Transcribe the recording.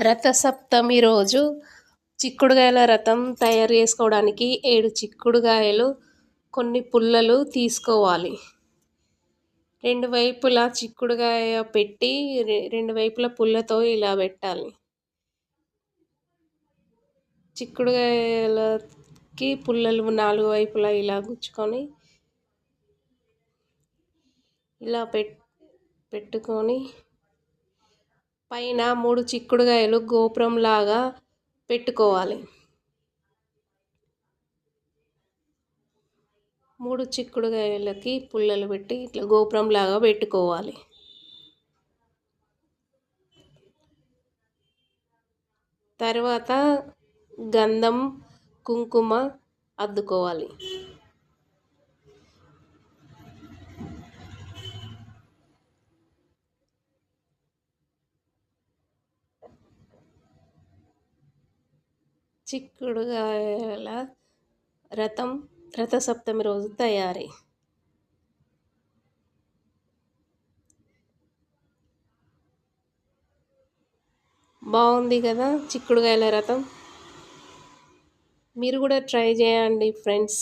రథసప్తమి రోజు చిక్కుడుగాయల రథం తయారు చేసుకోవడానికి 7 చిక్కుడుగాయలు, కొన్ని పుల్లలు తీసుకోవాలి. రెండు వైపులా చిక్కుడుగాయ పెట్టి రెండు వైపులా పుల్లతో ఇలా పెట్టాలి. చిక్కుడుగాయలకి పుల్లలు 4 వైపులా ఇలా గుచ్చుకొని ఇలా పెట్టుకొని పైన 3 చిక్కుడుగాయలు గోపురంలాగా పెట్టుకోవాలి. 3 చిక్కుడుగాయలకి పుల్లలు పెట్టి ఇట్లా గోపురంలాగా పెట్టుకోవాలి. తర్వాత గంధం, కుంకుమ అద్దుకోవాలి. చిక్కుడుగాయల రథసప్తమి రోజు తయారీ. బాగుంది కదా చిక్కుడుగాయల రథం. మీరు కూడా ట్రై చేయండి ఫ్రెండ్స్.